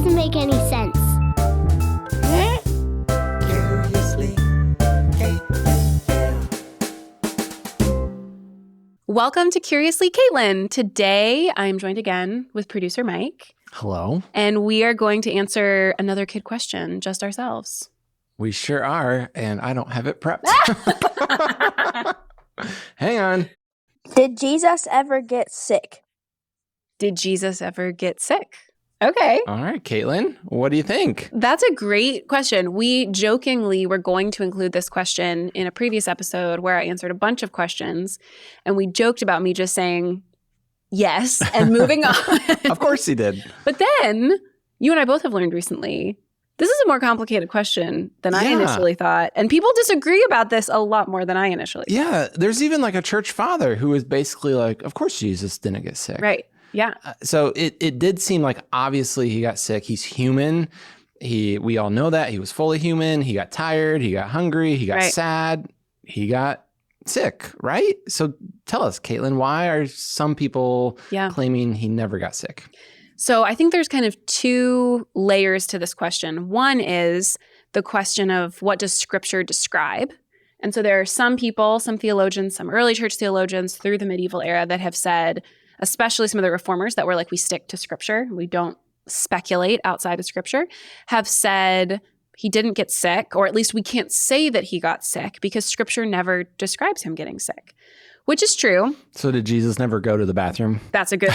doesn't make any sense. Curiously Welcome to Curiously Kaitlyn. Today, I'm joined again with producer Mike. Hello. And we are going to answer another kid question just ourselves. We sure are, and I don't have it prepped. Hang on. Did Jesus ever get sick? Did Jesus ever get sick? Okay. All right, Kaitlyn, what do you think? That's a great question. We jokingly were going to include this question in a previous episode where I answered a bunch of questions, and we joked about me just saying yes and moving on. Of course he did. But then you and I both have learned recently, this is a more complicated question than I initially thought. And people disagree about this a lot more than I initially thought. Yeah, there's even like a church father who was basically like, of course Jesus didn't get sick. Right. Yeah. So it did seem like obviously he got sick. He's human. We all know that. He was fully human. He got tired. He got hungry. He got sad. He got sick, right? So tell us, Kaitlyn, why are some people claiming he never got sick? So I think there's kind of two layers to this question. One is the question of what does Scripture describe? And so there are some people, some theologians, some early church theologians through the medieval era that have said, especially some of the reformers that were like, we stick to Scripture, we don't speculate outside of Scripture, have said he didn't get sick, or at least we can't say that he got sick because Scripture never describes him getting sick, which is true. So did Jesus never go to the bathroom? That's a good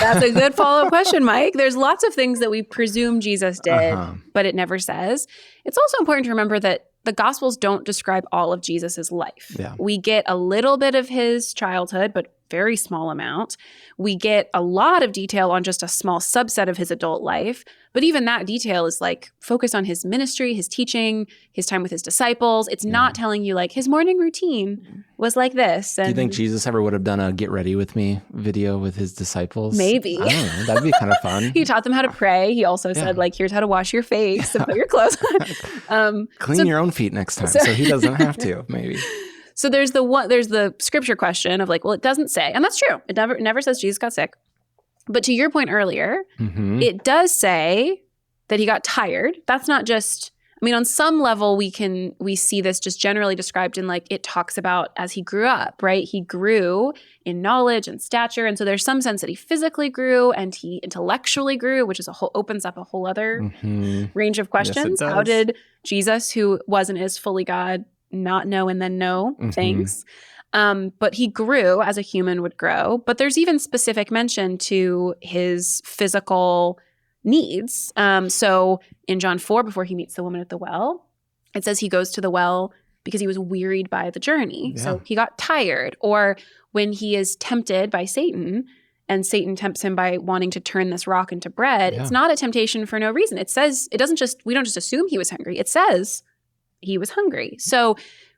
follow-up question, Mike. There's lots of things that we presume Jesus did, but it never says. It's also important to remember that the Gospels don't describe all of Jesus's life. Yeah. We get a little bit of his childhood, but very small amount. We get a lot of detail on just a small subset of his adult life. But even that detail is like focused on his ministry, his teaching, his time with his disciples. It's not telling you like his morning routine was like this. And do you think Jesus ever would have done a get ready with me video with his disciples? Maybe. I don't know. That'd be kind of fun. He taught them how to pray. He also said like, here's how to wash your face and put your clothes on. Clean your own feet next time so he doesn't have to, maybe. So there's the Scripture question of like, well, it doesn't say, and that's true. It never says Jesus got sick. But to your point earlier, it does say that he got tired. That's not just, I mean, on some level we see this just generally described in like, it talks about as he grew up, right? He grew in knowledge and stature. And so there's some sense that he physically grew and he intellectually grew, which is opens up a whole other range of questions. Yes, how did Jesus, who wasn't as fully God, not know and then know things? But he grew as a human would grow. But there's even specific mention to his physical needs. So in John 4, before he meets the woman at the well, it says he goes to the well because he was wearied by the journey. Yeah. So he got tired. Or when he is tempted by Satan, and Satan tempts him by wanting to turn this rock into bread, it's not a temptation for no reason. It says, we don't just assume he was hungry. It says he was hungry. So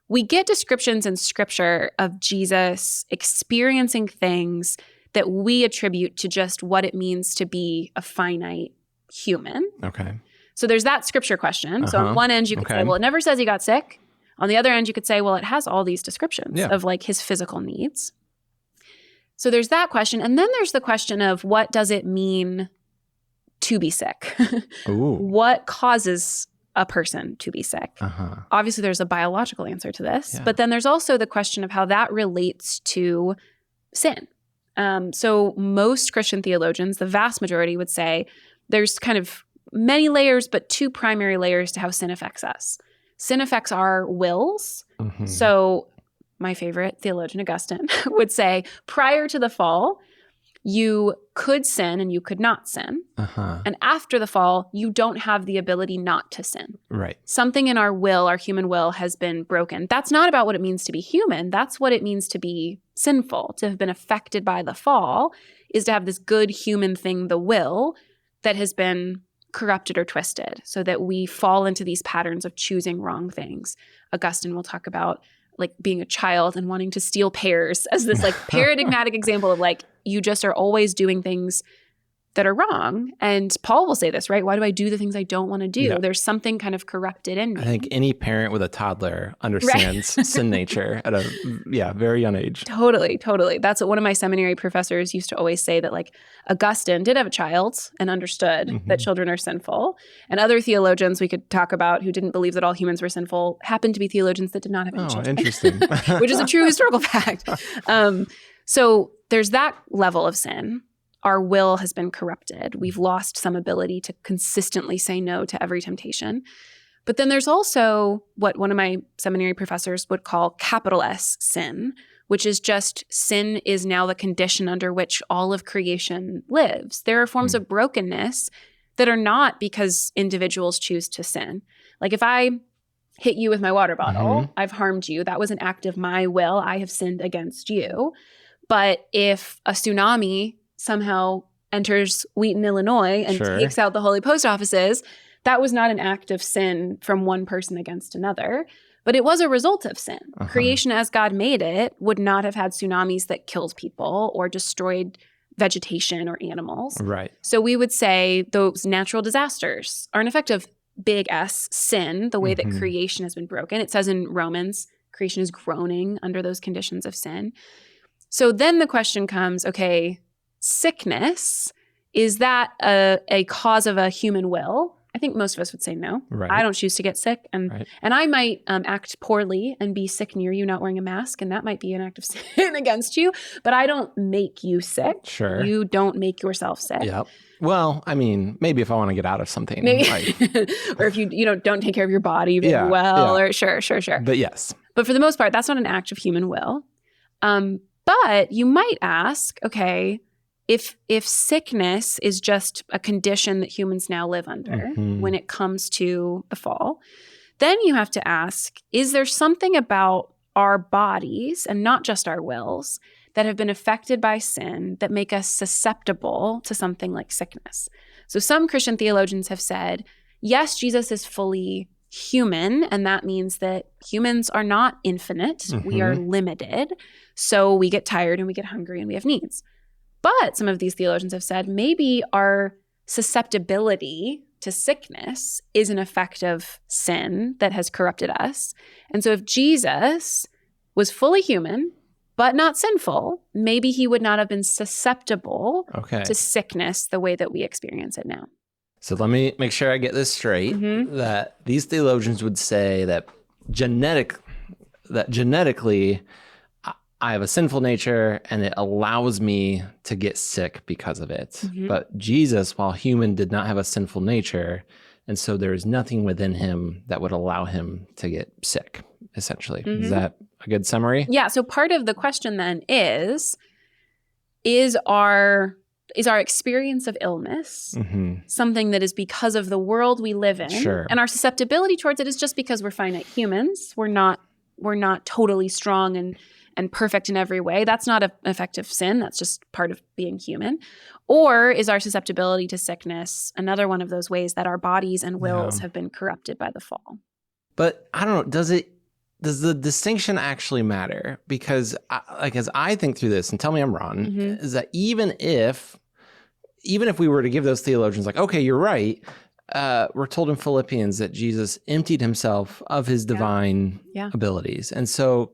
we get descriptions in Scripture of Jesus experiencing things that we attribute to just what it means to be a finite human. Okay. So there's that Scripture question. So on one end, you could say, well, it never says he got sick. On the other end, you could say, well, it has all these descriptions of like his physical needs. So there's that question. And then there's the question of what does it mean to be sick? What causes a person to be sick? Obviously, there's a biological answer to this, but then there's also the question of how that relates to sin. So most Christian theologians, the vast majority would say there's kind of many layers, but two primary layers to how sin affects us. Sin affects our wills. So my favorite theologian, Augustine, would say prior to the fall, you could sin and you could not sin. And after the fall, you don't have the ability not to sin. Right. Something in our will, our human will, has been broken. That's not about what it means to be human. That's what it means to be sinful, to have been affected by the fall, is to have this good human thing, the will, that has been corrupted or twisted so that we fall into these patterns of choosing wrong things. Augustine will talk about like being a child and wanting to steal pears as this like paradigmatic example of like, you just are always doing things that are wrong. And Paul will say this, right? Why do I do the things I don't want to do? Yeah. There's something kind of corrupted in me. I think any parent with a toddler understands sin nature at a very young age. Totally. That's what one of my seminary professors used to always say, that like Augustine did have a child and understood that children are sinful. And other theologians we could talk about who didn't believe that all humans were sinful happened to be theologians that did not have any children. Interesting. Which is a true historical fact. So there's that level of sin. Our will has been corrupted. We've lost some ability to consistently say no to every temptation. But then there's also what one of my seminary professors would call capital S sin, which is just sin is now the condition under which all of creation lives. There are forms of brokenness that are not because individuals choose to sin. Like if I hit you with my water bottle, I've harmed you. That was an act of my will. I have sinned against you. But if a tsunami somehow enters Wheaton, Illinois and takes out the holy post offices, that was not an act of sin from one person against another, but it was a result of sin. Creation as God made it would not have had tsunamis that killed people or destroyed vegetation or animals. Right. So we would say those natural disasters are an effect of big S, sin, the way that creation has been broken. It says in Romans, creation is groaning under those conditions of sin. So then the question comes, okay, sickness, is that a cause of a human will? I think most of us would say no. Right. I don't choose to get sick. And I might act poorly and be sick near you not wearing a mask, and that might be an act of sin against you. But I don't make you sick. Sure. You don't make yourself sick. Yep. Well, I mean, maybe if I want to get out of something. Maybe. Or if you don't take care of your body very well. Or sure. But yes. But for the most part, that's not an act of human will. But you might ask, okay, if sickness is just a condition that humans now live under when it comes to the fall, then you have to ask, is there something about our bodies and not just our wills that have been affected by sin that make us susceptible to something like sickness? So some Christian theologians have said, yes, Jesus is fully human, and that means that humans are not infinite. We are limited. So we get tired and we get hungry and we have needs. But some of these theologians have said maybe our susceptibility to sickness is an effect of sin that has corrupted us. And so if Jesus was fully human, but not sinful, maybe he would not have been susceptible to sickness the way that we experience it now. So let me make sure I get this straight, that these theologians would say that genetically, I have a sinful nature and it allows me to get sick because of it. But Jesus, while human, did not have a sinful nature. And so there is nothing within him that would allow him to get sick, essentially. Is that a good summary? Yeah. So part of the question then is our experience of illness something that is because of the world we live in? And our susceptibility towards it is just because we're finite humans. We're not totally strong and perfect in every way. That's not an effect of sin. That's just part of being human. Or is our susceptibility to sickness another one of those ways that our bodies and wills have been corrupted by the fall? But I don't know. Does the distinction actually matter? Because as I think through this, and tell me I'm wrong, is that even if we were to give those theologians like, okay, you're right, we're told in Philippians that Jesus emptied himself of his divine abilities. And so,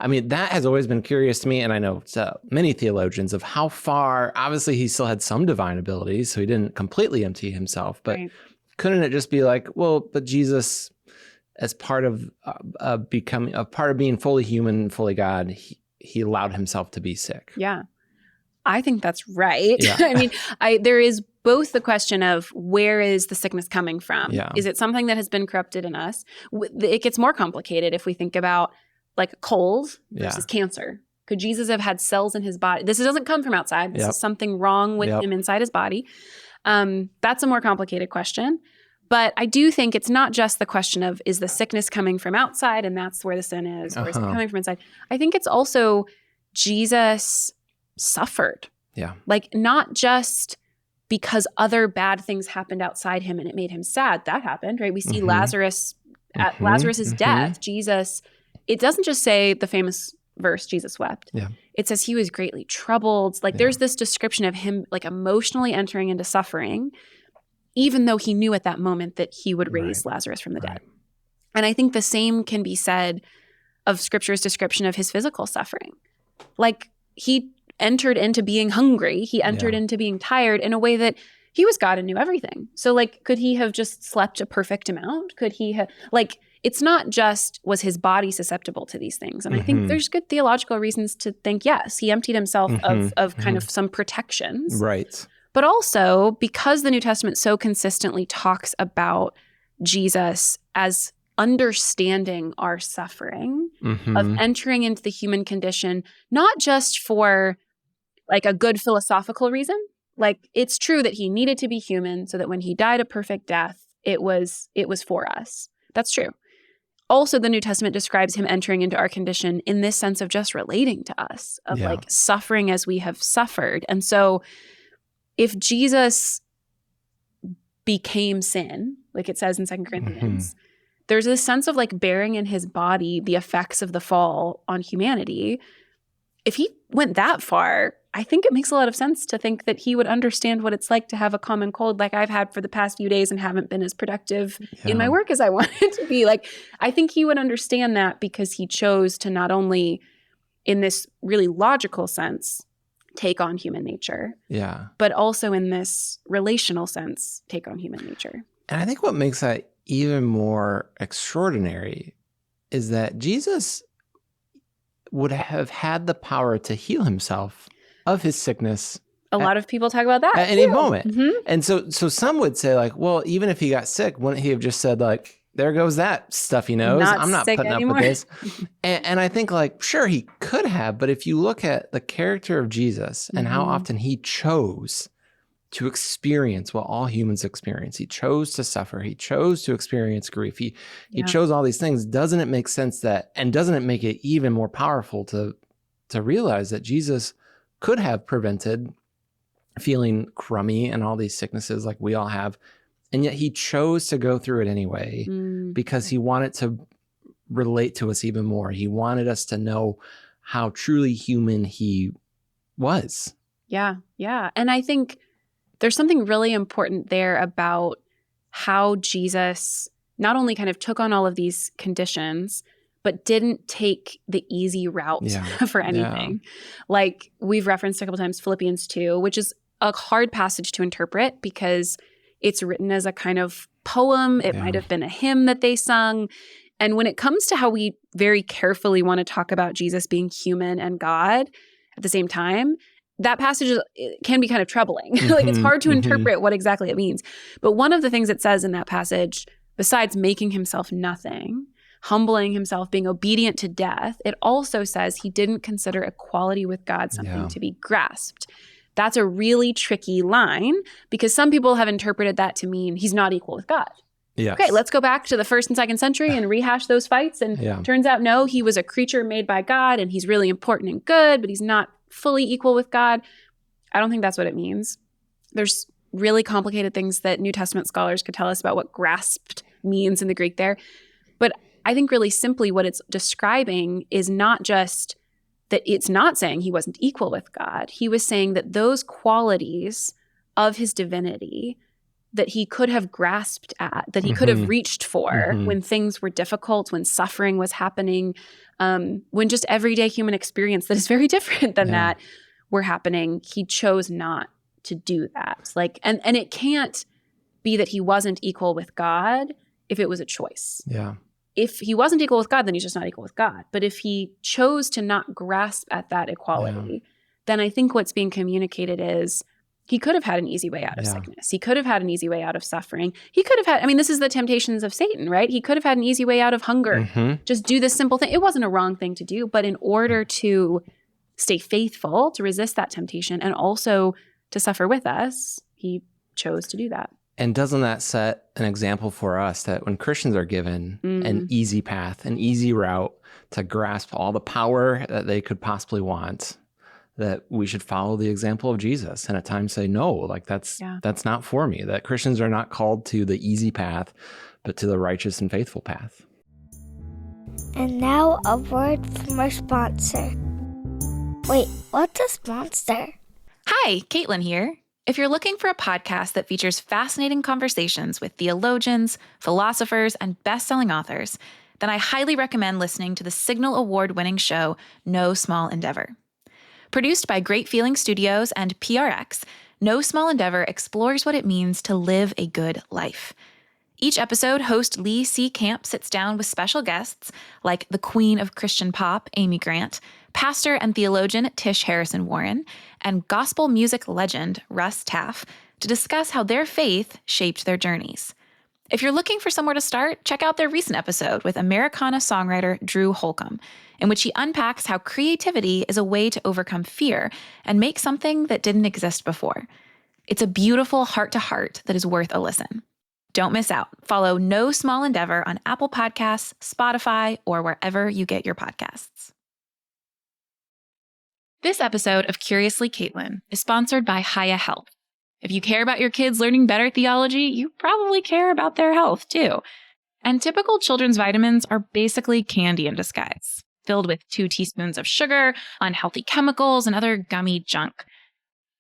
I mean, that has always been curious to me, and I know many theologians, of how far, obviously he still had some divine abilities, so he didn't completely empty himself, but couldn't it just be like, well, but Jesus, as part of being fully human and fully God, he allowed himself to be sick. Yeah. I think that's right. Yeah. I mean, there is both the question of where is the sickness coming from? Yeah. Is it something that has been corrupted in us? It gets more complicated if we think about like a cold versus cancer. Could Jesus have had cells in his body? This doesn't come from outside. This is something wrong with him inside his body. That's a more complicated question. But I do think it's not just the question of, is the sickness coming from outside and that's where the sin is, or is it coming from inside? I think it's also Jesus suffered. Yeah. Like not just because other bad things happened outside him and it made him sad. That happened, right? We see Lazarus at Lazarus's death. Jesus, it doesn't just say the famous verse, Jesus wept. Yeah. It says he was greatly troubled. Like there's this description of him like emotionally entering into suffering, even though he knew at that moment that he would raise Lazarus from the dead. And I think the same can be said of Scripture's description of his physical suffering. Like he entered into being hungry. He entered into being tired in a way that he was God and knew everything. So like, could he have just slept a perfect amount? Could he have, like, it's not just was his body susceptible to these things. And I think there's good theological reasons to think, yes, he emptied himself of kind of some protections. Right. But also because the New Testament so consistently talks about Jesus as understanding our suffering, of entering into the human condition, not just for like a good philosophical reason. Like it's true that he needed to be human so that when he died a perfect death, it was for us. That's true. Also, the New Testament describes him entering into our condition in this sense of just relating to us, of like suffering as we have suffered. And so if Jesus became sin, like it says in 2 Corinthians, there's this sense of like bearing in his body the effects of the fall on humanity. If he went that far, I think it makes a lot of sense to think that he would understand what it's like to have a common cold like I've had for the past few days and haven't been as productive in my work as I wanted to be. Like, I think he would understand that because he chose to not only, in this really logical sense, take on human nature, but also in this relational sense, take on human nature. And I think what makes that even more extraordinary is that Jesus would have had the power to heal himself of his sickness. A lot of people talk about that at any moment. And so some would say like, well, even if he got sick, wouldn't he have just said like, there goes that stuffy nose. I'm not putting up with this. And I think like, sure, he could have, but if you look at the character of Jesus and how often he chose to experience what all humans experience, he chose to suffer, he chose to experience grief, he chose all these things, doesn't it make sense that, and doesn't it make it even more powerful to realize that Jesus could have prevented feeling crummy and all these sicknesses like we all have, and yet he chose to go through it anyway because he wanted to relate to us even more. He wanted us to know how truly human he was. Yeah. And I think there's something really important there about how Jesus not only kind of took on all of these conditions, but didn't take the easy route for anything. Like we've referenced a couple times Philippians 2, which is a hard passage to interpret because it's written as a kind of poem. It might have been a hymn that they sung. And when it comes to how we very carefully want to talk about Jesus being human and God at the same time, that passage can be kind of troubling. Like it's hard to interpret what exactly it means. But one of the things it says in that passage, besides making himself nothing, humbling himself, being obedient to death, it also says he didn't consider equality with God something to be grasped. That's a really tricky line because some people have interpreted that to mean he's not equal with God. Yes. Okay, let's go back to the 1st and 2nd century and rehash those fights. And turns out, no, he was a creature made by God and he's really important and good, but he's not fully equal with God. I don't think that's what it means. There's really complicated things that New Testament scholars could tell us about what grasped means in the Greek there. But I think really simply what it's describing is not just that it's not saying he wasn't equal with God. He was saying that those qualities of his divinity that he could have grasped at, that he could have reached for when things were difficult, when suffering was happening, when just everyday human experience that is very different than that were happening, he chose not to do that. Like, and it can't be that he wasn't equal with God if it was a choice. Yeah. If he wasn't equal with God, then he's just not equal with God. But if he chose to not grasp at that equality, then I think what's being communicated is he could have had an easy way out of sickness. He could have had an easy way out of suffering. He could have had, I mean, this is the temptations of Satan, right? He could have had an easy way out of hunger. Just do this simple thing. It wasn't a wrong thing to do, but in order to stay faithful, to resist that temptation, and also to suffer with us, he chose to do that. And doesn't that set an example for us that when Christians are given an easy path, an easy route to grasp all the power that they could possibly want, that we should follow the example of Jesus and at times say, no, like that's not for me, that Christians are not called to the easy path, but to the righteous and faithful path. And now a word from our sponsor. Wait, what's a sponsor? Hi, Kaitlyn here. If you're looking for a podcast that features fascinating conversations with theologians, philosophers, and best-selling authors, then I highly recommend listening to the Signal Award-winning show, No Small Endeavor. Produced by Great Feeling Studios and PRX, No Small Endeavor explores what it means to live a good life. Each episode, host Lee C. Camp sits down with special guests like the queen of Christian pop, Amy Grant, pastor and theologian Tish Harrison Warren, and gospel music legend Russ Taff to discuss how their faith shaped their journeys. If you're looking for somewhere to start, check out their recent episode with Americana songwriter Drew Holcomb, in which he unpacks how creativity is a way to overcome fear and make something that didn't exist before. It's a beautiful heart-to-heart that is worth a listen. Don't miss out. Follow No Small Endeavor on Apple Podcasts, Spotify, or wherever you get your podcasts. This episode of Curiously Kaitlyn is sponsored by Hiya Health. If you care about your kids learning better theology, you probably care about their health too. And typical children's vitamins are basically candy in disguise, filled with 2 teaspoons of sugar, unhealthy chemicals, and other gummy junk.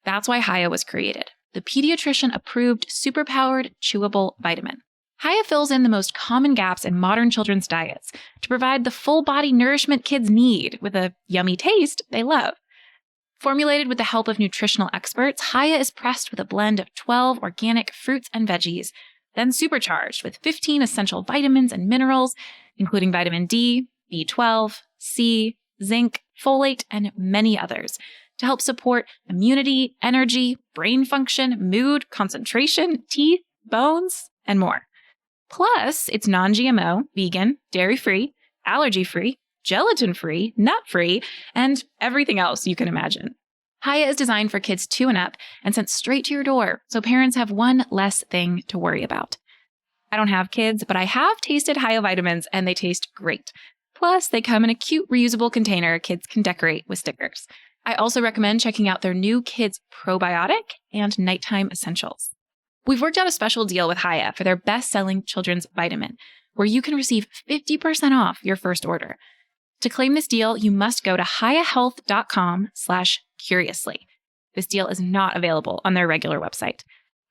That's why Hiya was created. The pediatrician-approved, superpowered, chewable vitamin. Hiya fills in the most common gaps in modern children's diets to provide the full-body nourishment kids need with a yummy taste they love. Formulated with the help of nutritional experts, Hiya is pressed with a blend of 12 organic fruits and veggies, then supercharged with 15 essential vitamins and minerals, including vitamin D, B12, C, zinc, folate, and many others, to help support immunity, energy, brain function, mood, concentration, teeth, bones, and more. Plus, it's non-GMO, vegan, dairy-free, allergy-free, gelatin-free, nut-free, and everything else you can imagine. Hiya is designed for kids 2 and up and sent straight to your door, so parents have one less thing to worry about. I don't have kids, but I have tasted Hiya vitamins, and they taste great. Plus, they come in a cute reusable container kids can decorate with stickers. I also recommend checking out their new Kids Probiotic and Nighttime Essentials. We've worked out a special deal with Hiya for their best-selling children's vitamin, where you can receive 50% off your first order. To claim this deal, you must go to hiyahealth.com/curiously. This deal is not available on their regular website.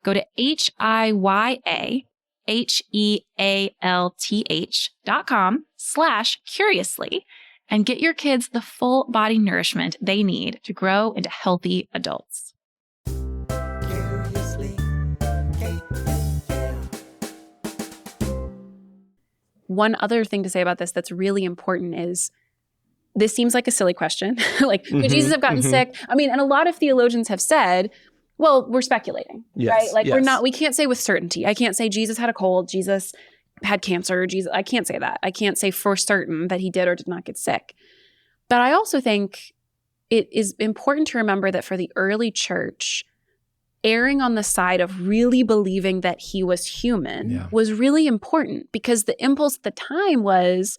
Go to hiyahealth.com/curiously and get your kids the full body nourishment they need to grow into healthy adults. One other thing to say about this that's really important is this seems like a silly question. Like, could Jesus have gotten sick? I mean, and a lot of theologians have said, well, we're speculating, right? Like we can't say with certainty. I can't say Jesus had a cold, Jesus had cancer, I can't say that. I can't say for certain that he did or did not get sick. But I also think it is important to remember that for the early church, erring on the side of really believing that he was human was really important, because the impulse at the time was,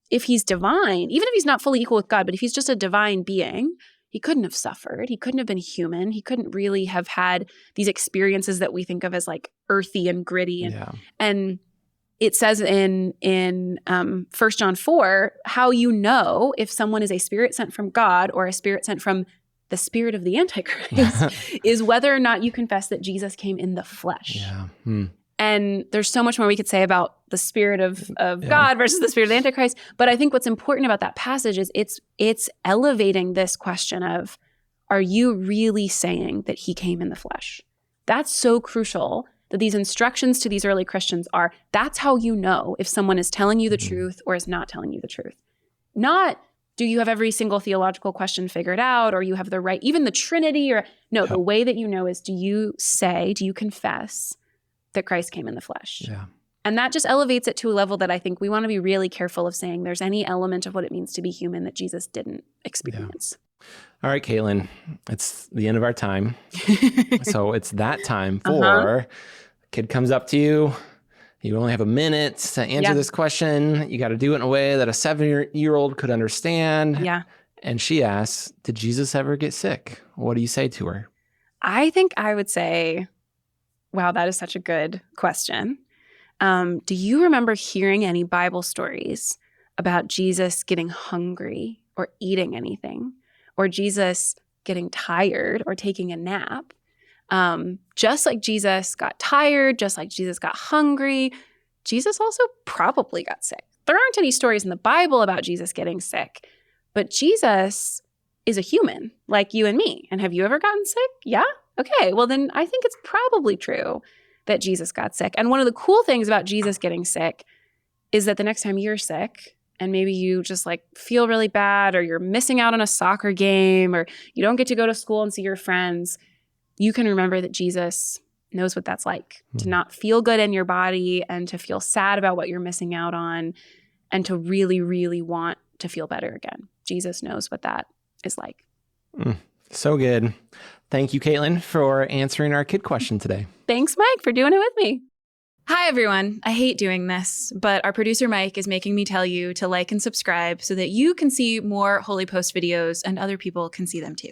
if he's divine, even if he's not fully equal with God, but if he's just a divine being, he couldn't have suffered. He couldn't have been human. He couldn't really have had these experiences that we think of as like earthy and gritty. And it says in 1 John 4, how you know if someone is a spirit sent from God or a spirit sent from the spirit of the Antichrist is whether or not you confess that Jesus came in the flesh. And there's so much more we could say about the spirit of God versus the spirit of the Antichrist. But I think what's important about that passage is it's elevating this question of, are you really saying that he came in the flesh? That's so crucial, that these instructions to these early Christians are, that's how you know if someone is telling you the truth or is not telling you the truth. Not, do you have every single theological question figured out, or you have the right, even the Trinity, or no, the way that you know is, do you confess that Christ came in the flesh? And that just elevates it to a level that I think we want to be really careful of saying there's any element of what it means to be human that Jesus didn't experience. All right, Kaitlyn, it's the end of our time. So it's that time for kid comes up to you. You only have a minute to answer this question. You got to do it in a way that a 7-year-old could understand. And she asks, did Jesus ever get sick? What do you say to her? I think I would say, wow, that is such a good question. Do you remember hearing any Bible stories about Jesus getting hungry or eating anything, or Jesus getting tired or taking a nap. Just like Jesus got tired, just like Jesus got hungry, Jesus also probably got sick. There aren't any stories in the Bible about Jesus getting sick, but Jesus is a human like you and me. And have you ever gotten sick? Yeah? Okay, well then I think it's probably true that Jesus got sick. And one of the cool things about Jesus getting sick is that the next time you're sick, and maybe you just like feel really bad, or you're missing out on a soccer game, or you don't get to go to school and see your friends, you can remember that Jesus knows what that's like, to not feel good in your body and to feel sad about what you're missing out on and to really, really want to feel better again. Jesus knows what that is like. So good. Thank you, Kaitlyn, for answering our kid question today. Thanks, Mike, for doing it with me. Hi, everyone. I hate doing this, but our producer, Mike, is making me tell you to like and subscribe so that you can see more Holy Post videos and other people can see them too.